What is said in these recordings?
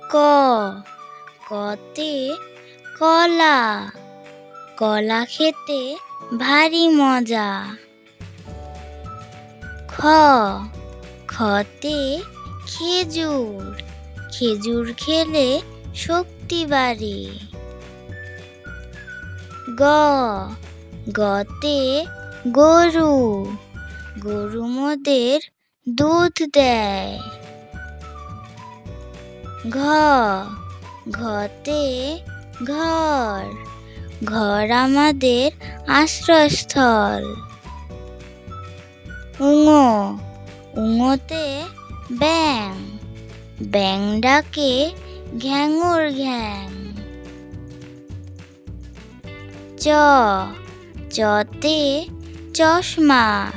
ক, কতে কলা, কলা খেতে ভারী মজা। খ, খতে খেজুর, খেজুর খেলে শক্তি বাড়ে। গ, গতে গরু, গরু মোদের দুধ দেয়। ঘ, ঘতে ঘর, ঘর আমাদের আশ্রয়স্থল। ঙ, ঙতে ব্যাঙ, ব্যাঙ ডাকে ঘ্যাঙুর ঘ্যাং। চ, চতে চশমা,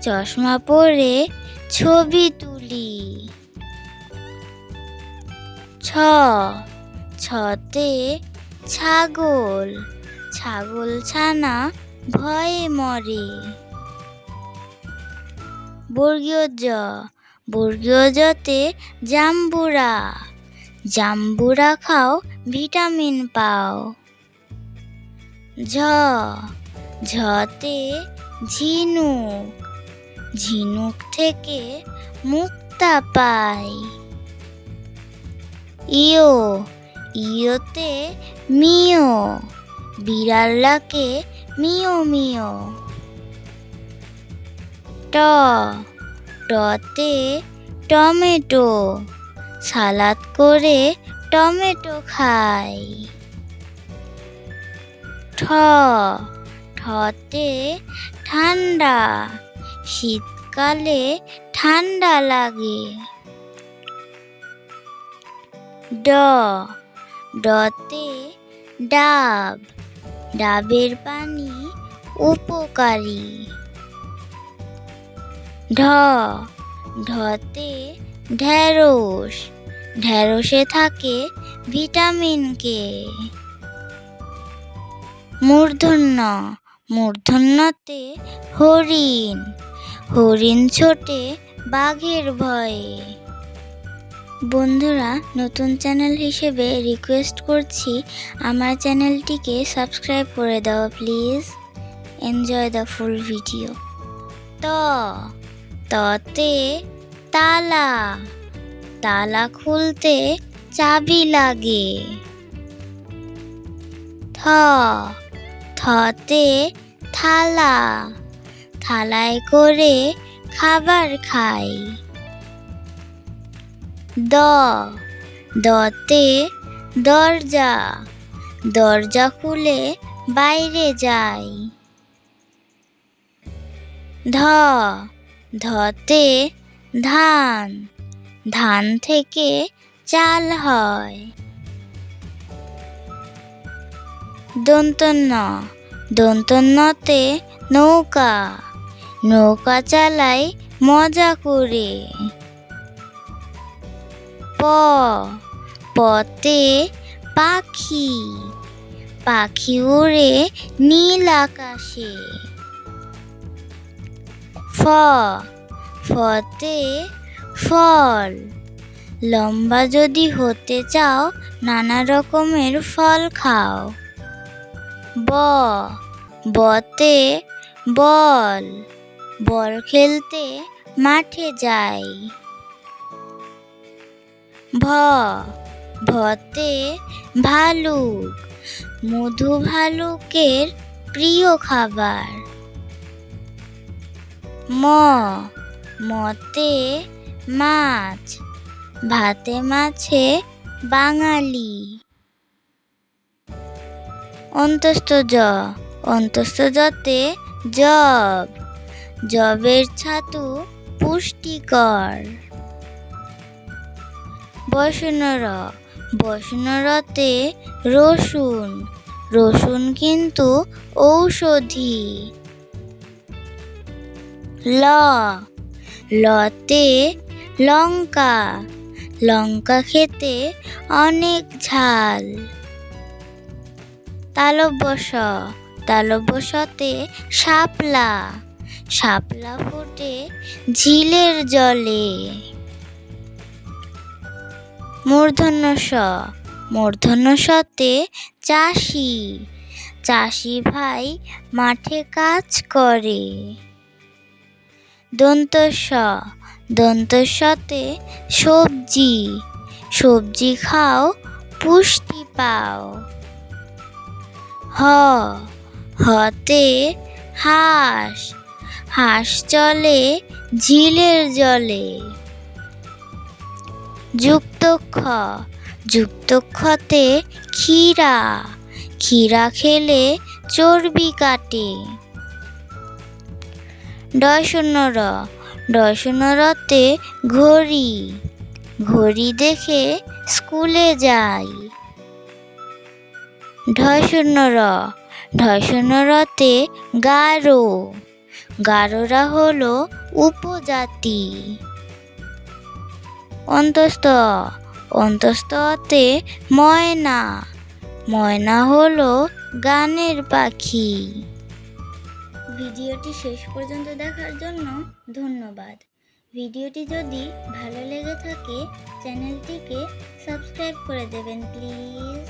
চশমা পরে ছবি তুলি। ছ, ছতে ছাগল, ছাগল ছানা ভয়ে মরে। বর্গীয় জ, বর্গীয় জতে জাম্বুরা, জাম্বুরা খাও ভিটামিন পাও। ঝ, ঝতে ঝিনুক, ঝিনুক থেকে মুক্তা পাই। ইয়, ইয়তে মিয়, বিড়াল ডাকে মিয় মিয়। ট, টতে টমেটো, সালাদ করে টমেটো খাই। ঠ, ঠতে ঠান্ডা, শীতকালে ঠান্ডা লাগে। ড, ডতে ডাব, ডাবের পানি উপকারী। ঢ, ঢতে ঢেঁড়স, ঢেঁড়সে থাকে ভিটামিন কে। মূর্ধন্য, মূর্ধন্যতে হরিণ, হরিণ ছোটে বাঘের ভয়ে। বন্ধুরা, নতুন চ্যানেল হিসেবে রিকোয়েস্ট করছি আমার চ্যানেলটিকে সাবস্ক্রাইব করে দাও please. Enjoy the full video. ত, ততে তালা, তালা খুলতে চাবি লাগে। থ, থতে থালা, থালায় করে খাবার খাই। দ, দতে দরজা, দরজা খুলে বাইরে যাই। ধ, ধতে ধান, ধান থেকে চাল হয়। দন্তন্য, দন্তন্যতে নৌকা, নৌকা চালাই মজা করে। প, পতে পাখি, পাখি উড়ে নীল আকাশে। ফ, ফতে ফল, লম্বা যদি হতে চাও নানা রকমের ফল খাও। ব, বতে বল, বল খেলতে মাঠে যাই। ভ, ভতে ভালুক, মধু ভালুকের প্রিয় খাবার। ম, মতে মাছ, ভাতে মাছে বাঙালি। অন্তস্থ জ, অন্তস্থ জতে জব, জবের ছাতু পুষ্টিকর। বসন র, বসন রতে রসুন, রসুন কিন্তু ঔষধি। ল, লতে লঙ্কা, লঙ্কা খেতে অনেক ঝাল। তালব্য স, তালব্য সতে শাপলা, শাপলা ফোটে ঝিলের জলে। মূর্ধন্য ষ, মূর্ধন্য শতে চাষি, চাষি ভাই মাঠে কাজ করে। দন্ত স, দন্ত সতে সবজি, সবজি খাও পুষ্টি পাও। হ, হতে হাঁস, হাঁস চলে ঝিলের জলে। যুক্ত খ, যুক্ত খতে ক্ষীরা, ক্ষীরা খেলে চর্বি কাটে। ডয় শূন্য র, ডয় শূন্য রতে ঘড়ি, ঘড়ি দেখে স্কুলে যাই। ঢয় শূন্য র, ঢয় শূন্য রতে গারো, গারোরা হলো উপজাতি। অন্তস্থ, অন্তস্থতে ময়না, ময়না হলো গানের পাখি। ভিডিওটি শেষ পর্যন্ত দেখার জন্য ধন্যবাদ। ভিডিওটি যদি ভালো লেগে থাকে চ্যানেলটিকে সাবস্ক্রাইব করে দেবেন প্লিজ।